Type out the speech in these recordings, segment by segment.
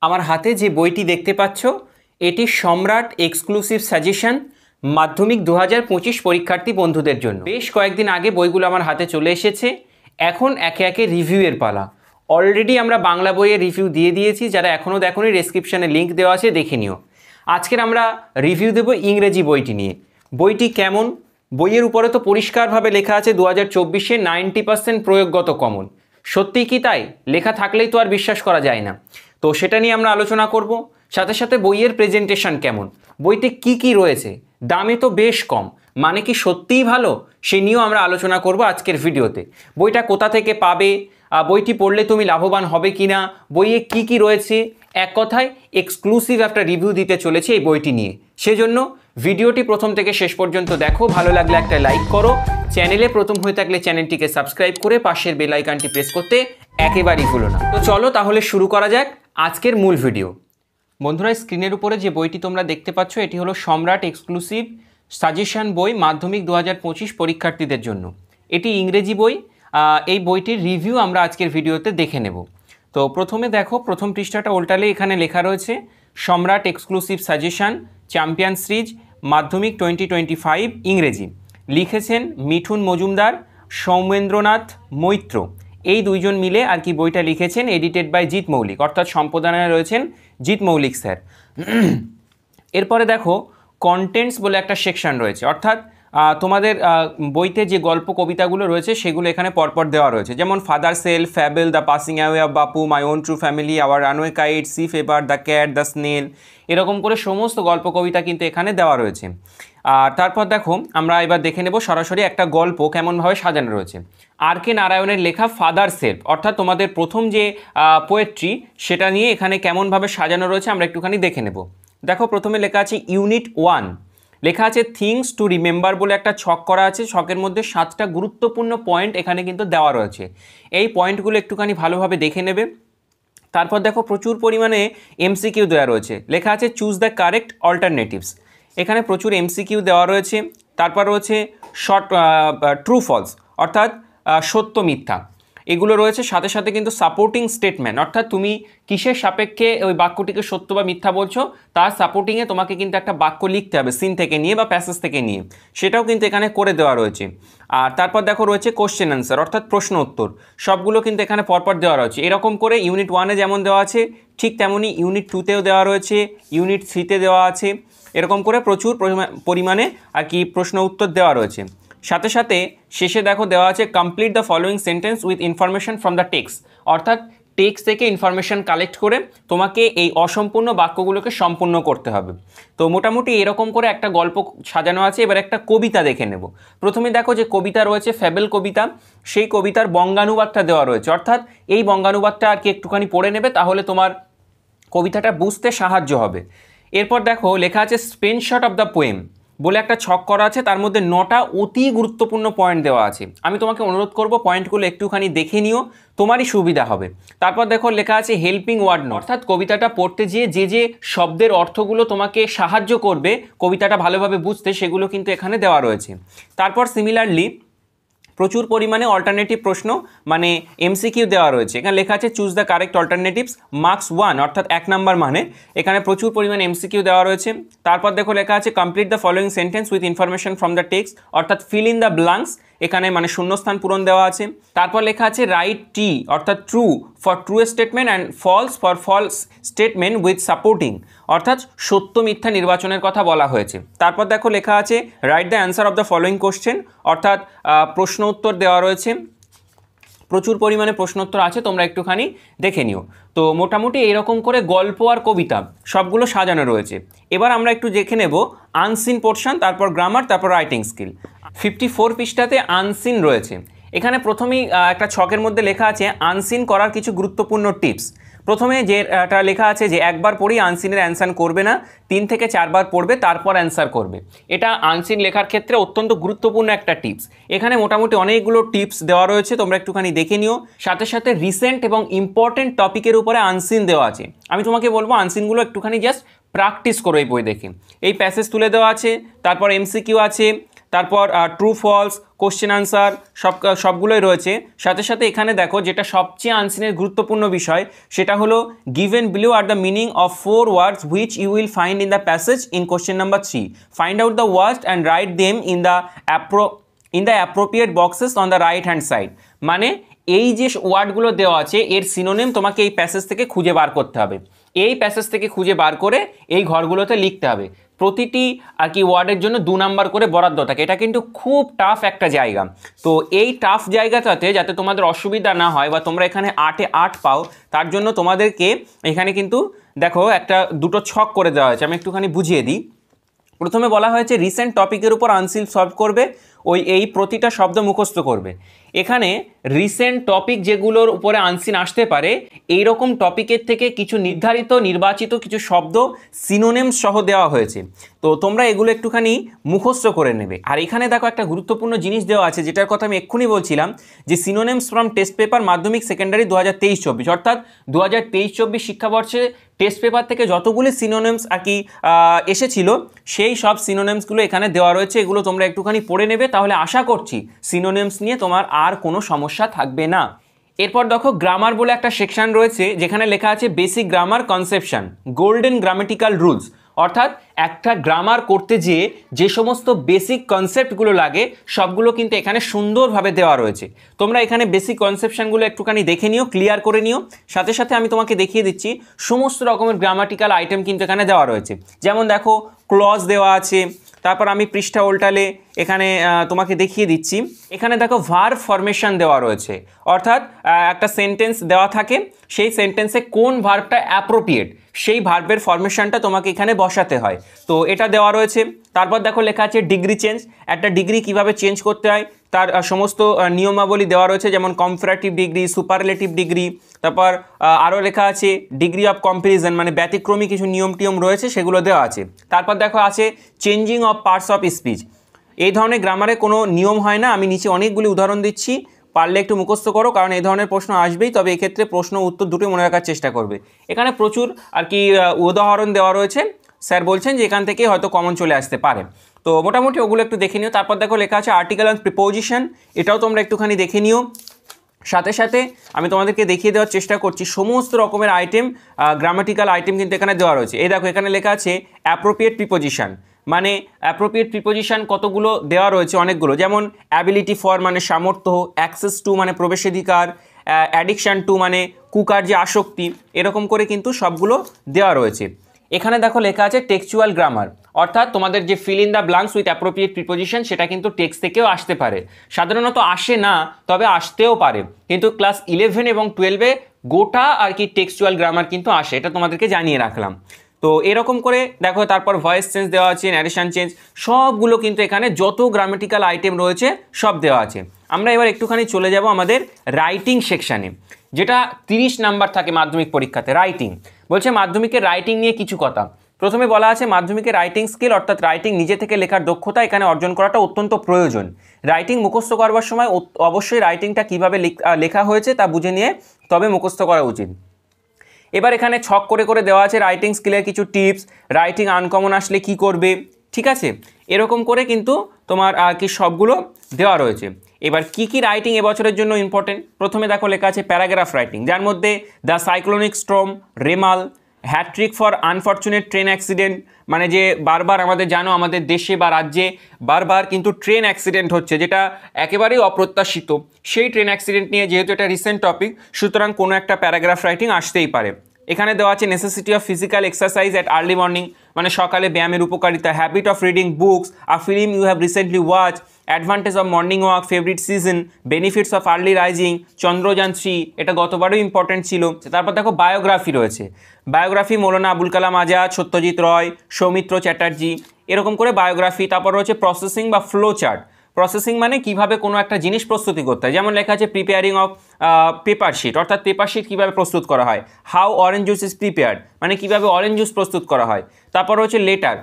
আমার হাতে যে বইটি দেখতে পাচ্ছ এটি সম্রাট এক্সক্লুসিভ সাজেশন মাধ্যমিক 2025 পরীক্ষার্থী বন্ধুদের জন্য। বেশ কয়েকদিন আগে বইগুলো আমার হাতে চলে এসেছে, এখন একে একে রিভিউয়ের পালা। অলরেডি আমরা বাংলা বইয়ের রিভিউ দিয়ে দিয়েছি, যারা এখনও দেখোনি ডেসক্রিপশানে লিঙ্ক দেওয়া আছে, দেখে নিও। আজকের আমরা রিভিউ দেব ইংরেজি বইটি নিয়ে। বইটি কেমন? বইয়ের উপরে তো পরিষ্কারভাবে লেখা আছে 2024-এ 90% প্রয়োগগত কমন। সত্যিই কি তাই? লেখা থাকলেই তো আর বিশ্বাস করা যায় না। তো সেটা নিয়ে আমরা আলোচনা করব। সাথে সাথে বইয়ের প্রেজেন্টেশন কেমন, বইতে কি কি রয়েছে, দামে তো বেশ কম, মানে কি সত্যিই ভালো, সে নিয়েও আমরা আলোচনা করব আজকের ভিডিওতে। বইটা কোথা থেকে পাবে, বইটি পড়লে তুমি লাভবান হবে কি না, বইয়ে কি কি রয়েছে, এক কথায় এক্সক্লুসিভ একটা রিভিউ দিতে চলেছে এই বইটি নিয়ে। সেজন্য ভিডিওটি প্রথম থেকে শেষ পর্যন্ত দেখো, ভালো লাগলে একটা লাইক করো, চ্যানেলে প্রথম হয়ে থাকলে চ্যানেলটিকে সাবস্ক্রাইব করে পাশের বেল আইকনটি প্রেস করতে একেবারেই ভুলো না। তো চলো তাহলে শুরু করা যাক আজকের মূল ভিডিও। বন্ধুরা, স্ক্রিনের উপরে যে বইটি তোমরা দেখতে পাচ্ছ এটি হলো সম্রাট এক্সক্লুসিভ সাজেশন বই মাধ্যমিক 2025 পরীক্ষার্থীদের জন্য। এটি ইংরেজি বই। এই বইটির রিভিউ আমরা আজকের ভিডিওতে দেখে নেব। তো প্রথমে দেখো, প্রথম পৃষ্ঠাটা উল্টালে এখানে লেখা রয়েছে সম্রাট এক্সক্লুসিভ সাজেশন চ্যাম্পিয়ন সিরিজ মাধ্যমিক 2025 ইংরেজি। লিখেছেন মিঠুন মজুমদার, সৌমেন্দ্রনাথ মৈত্র, এই দুইজন মিলে আর কি বইটা লিখেছেন। এডিটেড বাই জিৎ মৌলিক, অর্থাৎ সম্পাদনায় রয়েছেন জিৎ মৌলিক স্যার। এরপরে দেখো কন্টেন্টস বলে একটা সেকশন রয়েছে, অর্থাৎ তোমাদের বইতে যে গল্প কবিতাগুলো রয়েছে সেগুলো এখানে পরপর দেওয়া রয়েছে, যেমন father cell, fable, the passing away of Bapu, my own true family, our runaway kite, sea fever, the cat, the snail, এরকম করে সমস্ত গল্প কবিতা কিন্তু এখানে দেওয়া রয়েছে। আর তারপর দেখো আমরা এবার দেখে নেব সরাসরি একটা গল্প কেমনভাবে সাজানো রয়েছে। আর কে নারায়ণের লেখা ফাদার সেলফ, অর্থাৎ তোমাদের প্রথম যে পোয়েট্রি সেটা নিয়ে এখানে কেমনভাবে সাজানো রয়েছে আমরা একটুখানি দেখে নেব। দেখো প্রথমে লেখা আছে ইউনিট 1, লেখা আছে থিংস টু রিমেম্বার বলে একটা ছক করা আছে। ছকের মধ্যে 7টা গুরুত্বপূর্ণ পয়েন্ট এখানে কিন্তু দেওয়া রয়েছে। এই পয়েন্টগুলো একটুখানি ভালোভাবে দেখে নেবে। তারপর দেখো প্রচুর পরিমাণে এমসিকিউ দেওয়া রয়েছে, লেখা আছে চুজ দ্য কারেক্ট অল্টারনেটিভস, এখানে প্রচুর এমসিকিউ দেওয়া রয়েছে। তারপর রয়েছে শর্ট ট্রু ফলস, অর্থাৎ সত্য মিথ্যা, এগুলো রয়েছে। সাথে সাথে কিন্তু সাপোর্টিং স্টেটমেন্ট, অর্থাৎ তুমি কিসের সাপেক্ষে ওই বাক্যটিকে সত্য বা মিথ্যা বলছো তার সাপোর্টিংয়ে তোমাকে কিন্তু একটা বাক্য লিখতে হবে, সিন থেকে নিয়ে বা প্যাসেজ থেকে নিয়ে, সেটাও কিন্তু এখানে করে দেওয়া রয়েছে। আর তারপর দেখো রয়েছে কোশ্চেন অ্যান্সার, অর্থাৎ প্রশ্ন উত্তর, সবগুলো কিন্তু এখানে পরপর দেওয়া রয়েছে। এরকম করে ইউনিট 1-এ যেমন দেওয়া আছে ঠিক তেমনই ইউনিট 2-তেও দেওয়া রয়েছে, ইউনিট 3-তে দেওয়া আছে, এরকম করে প্রচুর পরিমাণে আর কি প্রশ্ন উত্তর দেওয়া রয়েছে। সাথে সাথে শেষে দেখো দেওয়া আছে complete the following sentence with information from the text, অর্থাৎ টেক্সট থেকে ইনফরমেশন কালেক্ট করে তোমাকে এই অসম্পূর্ণ বাক্যগুলোকে সম্পূর্ণ করতে হবে। তো মোটামুটি এরকম করে একটা গল্প সাজানো আছে। এবার একটা কবিতা দেখে নেব। প্রথমে দেখো যে কবিতা রয়েছে ফ্যাবেল কবিতা, সেই কবিতার বঙ্গানুবাদটা দেওয়া রয়েছে, অর্থাৎ এই বঙ্গানুবাদটা আর কি একটুখানি পড়ে নেবে, তাহলে তোমার কবিতাটা বুঝতে সাহায্য হবে। এরপর দেখো লেখা আছে স্ক্রিনশট অফ দ্য পোয়েম বলে একটা ছক করা আছে, তার মধ্যে 9টা অতি গুরুত্বপূর্ণ পয়েন্ট দেওয়া আছে। আমি তোমাকে অনুরোধ করব পয়েন্টগুলো একটুখানি দেখে নিও, তোমারই সুবিধা হবে। তারপর দেখো লেখা আছে হেল্পিং ওয়ার্ড নোট, অর্থাৎ কবিতাটা পড়তে গিয়ে যে যে শব্দের অর্থগুলো তোমাকে সাহায্য করবে কবিতাটা ভালোভাবে বুঝতে, সেগুলো কিন্তু এখানে দেওয়া রয়েছে। তারপর সিমিলারলি প্রচুর পরিমাণে অল্টারনেটিভ প্রশ্ন মানে এমসিকিউ দেওয়া রয়েছে। এখানে লেখা আছে choose the correct alternatives marks 1, অর্থাৎ 1 নাম্বার, মানে এখানে প্রচুর পরিমাণে এমসিকিউ দেওয়া রয়েছে। তারপর দেখো লেখা আছে complete the following sentence with information from the text, অর্থাৎ ফিল ইন দ্য ব্ল্যাঙ্কস, এখানে মানে শূন্যস্থান পূরণ দেওয়া আছে। তারপর লেখা আছে রাইট টি, অর্থাৎ true for true statement and false for false statement with supporting, অর্থাৎ সত্য মিথ্যা নির্বাচনের কথা বলা হয়েছে। তারপর দেখো লেখা আছে write the answer of the following question, অর্থাৎ প্রশ্ন উত্তর দেওয়া রয়েছে। প্রচুর পরিমাণে প্রশ্ন উত্তর আছে, তোমরা একটুখানি দেখে নিও। তো মোটামুটি এইরকম করে গল্প আর কবিতা সবগুলো সাজানো রয়েছে। এবার আমরা একটু দেখে নেব আনসিন পোর্শন, তারপর গ্রামার, তারপর রাইটিং স্কিল। 54 পৃষ্ঠাতে আনসিন রয়েছে। এখানে প্রথমেই একটা ছকের মধ্যে লেখা আছে আনসিন করার কিছু গুরুত্বপূর্ণ টিপস। প্রথমে যেটা লেখা আছে যে একবার পড়েই আনসিনের অ্যান্সার করবে না, 3 থেকে 4 বার পড়বে তারপর অ্যান্সার করবে। এটা আনসিন লেখার ক্ষেত্রে অত্যন্ত গুরুত্বপূর্ণ একটা টিপস। এখানে মোটামুটি অনেকগুলো টিপস দেওয়া রয়েছে, তোমরা একটুখানি দেখে নিও। সাথে সাথে রিসেন্ট এবং ইম্পর্টেন্ট টপিকের উপরে আনসিন দেওয়া আছে। আমি তোমাকে বলবো আনসিনগুলো একটুখানি জাস্ট প্র্যাকটিস করো এই বই দেখে। এই প্যাসেজ তুলে দেওয়া আছে, তারপর এমসিকিউ আছে, তারপর ট্রু ফলস, কোশ্চেন আনসার সবগুলোই রয়েছে। সাথে সাথে এখানে দেখো যেটা সবচেয়ে আনসিনের গুরুত্বপূর্ণ বিষয়, সেটা হলো given below are the meaning of 4 words which you will find in the passage in question number 3, find out the words and write them in the appropriate boxes on the right hand side. মানে এই যে ওয়ার্ডগুলো দেওয়া আছে এর synonym তোমাকে এই passage থেকে খুঁজে বার করতে হবে, এই প্যাসেজ থেকে খুঁজে বার করে এই ঘরগুলোতে লিখতে হবে। প্রতিটি আর কি ওয়ার্ডের জন্য 2 নাম্বার করে বরাদ্দ থাকে। এটা কিন্তু খুব টাফ একটা জায়গা। তো এই টাফ জায়গাটাতে যাতে তোমাদের অসুবিধা না হয় বা তোমরা এখানে 8-এ 8 পাও, তার জন্য তোমাদেরকে এখানে কিন্তু দেখো দুটো ছক করে দেওয়া হয়েছে। আমি একটুখানি বুঝিয়ে দিই। প্রথমে বলা হয়েছে রিসেন্ট টপিকের উপর আনসিল সলভ করবে, এই প্রতিটা শব্দ মুখস্থ করবে। এখানে রিসেন্ট টপিক যেগুলোর উপরে আনসিন আসতে পারে, এই রকম টপিকের থেকে কিছু নির্বাচিত কিছু শব্দ সিনোনিমস সহ দেওয়া হয়েছে। তো তোমরা এগুলো একটুখানি মুখস্থ করে নেবে। আর এখানে দেখো একটা গুরুত্বপূর্ণ জিনিস দেওয়া আছে, যেটার কথা আমি এক্ষুনি বলছিলাম, যে সিনোনিমস ফ্রম টেস্ট পেপার মাধ্যমিক সেকেন্ডারি 2023-24, অর্থাৎ 2023-24 শিক্ষাবর্ষে টেস্ট পেপার থেকে যতগুলি সিনোনিমস আর কি এসেছিল, সেই সব সিনোনিমসগুলো এখানে দেওয়া রয়েছে। এগুলো তোমরা একটুখানি পড়ে নেবে, তাহলে আশা করছি সিনোনিমস নিয়ে তোমার আর কোনো সমস্যা থাকবে না। এরপর দেখো গ্রামার বলে একটা সেকশন রয়েছে, যেখানে লেখা আছে basic grammar conception, golden grammatical rules. অর্থাৎ একটা গ্রামার করতে যে সমস্ত বেসিক কনসেপ্টগুলো লাগে সবগুলো কিন্তু এখানে সুন্দরভাবে দেওয়া রয়েছে। তোমরা এখানে বেসিক কনসেপশনগুলো একটুখানি দেখে নিও, ক্লিয়ার করে নিও। সাথে সাথে আমি তোমাকে দেখিয়ে দিচ্ছি সমস্ত রকমের গ্রামাটিক্যাল আইটেম কিন্তু এখানে দেওয়া রয়েছে। যেমন দেখো ক্লজ দেওয়া আছে, তারপর আমি পৃষ্ঠা উল্টালে এখানে তোমাকে দেখিয়ে দিচ্ছি। এখানে দেখো ভার্ব ফরমেশন দেওয়া রয়েছে, অর্থাৎ একটা সেন্টেন্স দেওয়া থাকে, সেই সেন্টেন্সে কোন ভার্বটা অ্যাপ্রোপ্রিয়েট সেই ভার্বের ফরমেশনটা তোমাকে এখানে বসাতে হয়। তো এটা দেওয়া রয়েছে। তারপর দেখো লেখা আছে ডিগ্রি চেঞ্জ, একটা ডিগ্রি কিভাবে চেঞ্জ করতে হয় তার সমস্ত নিয়মাবলী দেওয়া রয়েছে, যেমন কম্পারেটিভ ডিগ্রি, সুপারলেটিভ ডিগ্রি। তারপর আরও লেখা আছে ডিগ্রি অফ কম্প্যারিজন, মানে ব্যতিক্রমী কিছু নিয়ম টিয়ম রয়েছে, সেগুলো দেওয়া আছে। তারপর দেখো আছে changing of parts of speech. এই ধরনের গ্রামারে কোনো নিয়ম হয় না। আমি নিচে অনেকগুলি উদাহরণ দিচ্ছি, পারলে একটু মুখস্থ করো, কারণ এই ধরনের প্রশ্ন আসবেই। তবে এক্ষেত্রে প্রশ্ন উত্তর দুটোই মনে রাখার চেষ্টা করবে। এখানে প্রচুর আর কি উদাহরণ দেওয়া রয়েছে, স্যার বলছেন যে এখান থেকে হয়তো কমন চলে আসতে পারে। তো মোটামুটি ওগুলো একটু দেখে নিও। তারপর দেখো লেখা আছে আর্টিকেল অ্যান্ড প্রিপোজিশন, এটাও তোমরা একটুখানি দেখে নিও। সাথে সাথে আমি তোমাদেরকে দেখিয়ে দেওয়ার চেষ্টা করছি সমস্ত রকমের আইটেম, গ্রামাটিক্যাল আইটেম কিন্তু এখানে দেওয়া রয়েছে। এই দেখো এখানে লেখা আছে অ্যাপ্রোপ্রিয়েট প্রিপোজিশন, মানে অ্যাপ্রোপ্রিয়েট প্রিপোজিশন কতগুলো দেওয়া রয়েছে, অনেকগুলো। যেমন অ্যাবিলিটি ফর মানে সামর্থ্য, অ্যাক্সেস টু মানে প্রবেশাধিকার, অ্যাডিকশান টু মানে কুকার্যে আসক্তি, এরকম করে কিন্তু সবগুলো দেওয়া রয়েছে। এখানে দেখো লেখা আছে টেক্সচুয়াল গ্রামার, অর্থাৎ তোমাদের যে fill in the blanks with appropriate preposition, সেটা কিন্তু টেক্সট থেকেও আসতে পারে। সাধারণত আসে না, তবে আসতেও পারে। কিন্তু ক্লাস 11 এবং 12-এ গোটা আর কি টেক্সচুয়াল গ্রামার কিন্তু আসে, এটা তোমাদেরকে জানিয়ে রাখলাম। তো এরকম করে দেখো, তারপর ভয়েস চেঞ্জ দেওয়া আছে, ন্যারেশন চেঞ্জ, সবগুলো কিন্তু এখানে যত গ্রামেটিক্যাল আইটেম রয়েছে সব দেওয়া আছে। আমরা এবার একটুখানি চলে যাব আমাদের রাইটিং সেকশানে, যেটা 30 নাম্বার থাকে মাধ্যমিক পরীক্ষাতে। রাইটিং বলছে মাধ্যমিকের রাইটিং নিয়ে কিছু কথা। প্রথমে বলা আছে মাধ্যমিকের রাইটিং স্কিল, অর্থাৎ রাইটিং নিজে থেকে লেখার দক্ষতা এখানে অর্জন করাটা অত্যন্ত প্রয়োজন। রাইটিং মুখস্থ করবার সময় অবশ্যই রাইটিংটা কীভাবে লেখা হয়েছে তা বুঝে নিয়ে তবে মুখস্থ করা উচিত। এবার এখানে ছক করে করে দেওয়া আছে রাইটিং স্কিলের কিছু টিপস, রাইটিং আনকমন আসলে কি করবে, ঠিক আছে, এরকম করে কিন্তু তোমার কি সবগুলো দেওয়া রয়েছে। এবার কি কি রাইটিং এবছরের জন্য ইম্পর্টেন্ট, প্রথমে দেখো লেখা আছে প্যারাগ্রাফ রাইটিং, যার মধ্যে the cyclonic storm, Remal, hat trick for unfortunate train accident, মানে যে বারবার আমাদের জানো আমাদের দেশে বা রাজ্যে বারবার কিন্তু ট্রেন অ্যাক্সিডেন্ট হচ্ছে, যেটা একেবারেই অপ্রত্যাশিত। সেই ট্রেন অ্যাক্সিডেন্ট নিয়ে যেহেতু এটা রিসেন্ট টপিক, সুতরাং কোনো একটা প্যারাগ্রাফ রাইটিং আসতেই পারে। এখানে দেওয়া আছে necessity of physical exercise at early morning, মানে সকালে ব্যায়ামের উপকারিতা, habit of reading books, a film you have recently watch, advantage of morning walk, favourite season, benefits of early rising, Chandrayaan 3, এটা গতবারও ইম্পর্টেন্ট ছিল। তারপর দেখো বায়োগ্রাফি রয়েছে, বায়োগ্রাফি মৌলানা আবুল কালাম আজাদ, সত্যজিৎ রয়, সৌমিত্র চ্যাটার্জি, এরকম করে বায়োগ্রাফি। তারপর রয়েছে প্রসেসিং বা ফ্লো চার্ট, প্রসেসিং মানে কিভাবে কোনো একটা জিনিস প্রস্তুতি করতে হয়, যেমন লেখা আছে প্রিপেয়ারিং অফ পেপার শিট, অর্থাৎ পেপার শিট কীভাবে প্রস্তুত করা হয়, how orange juice is prepared, মানে কীভাবে অরেঞ্জ জুস প্রস্তুত করা হয়। তারপর রয়েছে লেটার,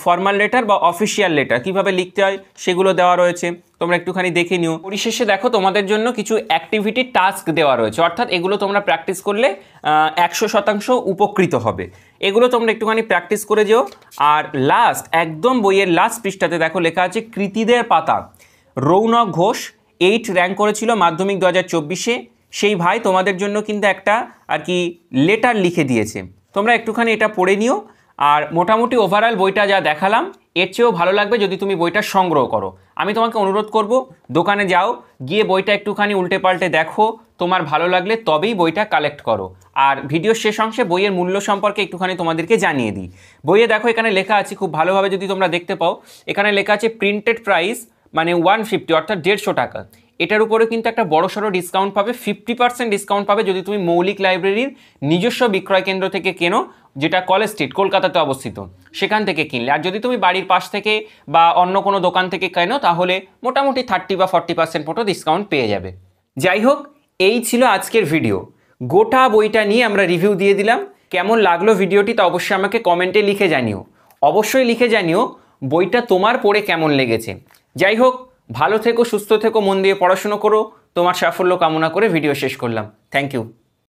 ফর্মাল লেটার বা অফিসিয়াল লেটার কীভাবে লিখতে হয় সেগুলো দেওয়া রয়েছে, তোমরা একটুখানি দেখে নিও। পরিশেষে দেখো তোমাদের জন্য কিছু অ্যাক্টিভিটি টাস্ক দেওয়া রয়েছে, অর্থাৎ এগুলো তোমরা প্র্যাকটিস করলে 100% উপকৃত হবে। এগুলো তোমরা একটুখানি প্র্যাকটিস করে যেও। আর লাস্ট একদম বইয়ের লাস্ট পৃষ্ঠাতে দেখো লেখা আছে কৃতীদের পাতা, রৌনক ঘোষ 8 র্যাঙ্ক করেছিল মাধ্যমিক 2024-এ। সেই ভাই তোমাদের জন্য কিন্তু একটা আর কি লেটার লিখে দিয়েছে, তোমরা একটুখানি এটা পড়ে নিও। আর মোটামুটি ওভারঅল বইটা যা দেখালাম এর চেয়েও ভালো লাগবে যদি তুমি বইটা সংগ্রহ করো। আমি তোমাকে অনুরোধ করব দোকানে যাও, গিয়ে বইটা একটুখানি উল্টে পাল্টে দেখো, তোমার ভালো লাগলে তবেই বইটা কালেক্ট করো। আর ভিডিওর শেষ অংশে বইয়ের মূল্য সম্পর্কে একটুখানি তোমাদেরকে জানিয়ে দিই। বইয়ে দেখো এখানে লেখা আছে, খুব ভালোভাবে যদি তোমরা দেখতে পাও, এখানে লেখা আছে প্রিন্টেড প্রাইস মানে 150 অর্থাৎ 150 টাকা। এটার উপরে কিন্তু একটা বড়সড় ডিসকাউন্ট পাবে, 50% ডিসকাউন্ট পাবে যদি তুমি মৌলিক লাইব্রেরির নিজস্ব বিক্রয় কেন্দ্র থেকে কেনো, যেটা কলেজ স্ট্রিট কলকাতাতে অবস্থিত, সেখান থেকে কিনলে। আর যদি তুমি বাড়ির পাশ থেকে বা অন্য কোনো দোকান থেকে কেনো তাহলে মোটামুটি 30 বা 40% মতো ডিসকাউন্ট পেয়ে যাবে। যাই হোক, এই ছিল আজকের ভিডিও। গোটা বইটা নিয়ে আমরা রিভিউ দিয়ে দিলাম। কেমন লাগলো ভিডিওটি তা অবশ্যই আমাকে কমেন্টে লিখে জানিও। অবশ্যই লিখে জানিও বইটা তোমার পড়ে কেমন লেগেছে। যাই হোক, ভালো থেকো, সুস্থ থেকো, মন দিয়ে পড়াশুনো করো। তোমার সাফল্য কামনা করে ভিডিও শেষ করলাম। Thank you.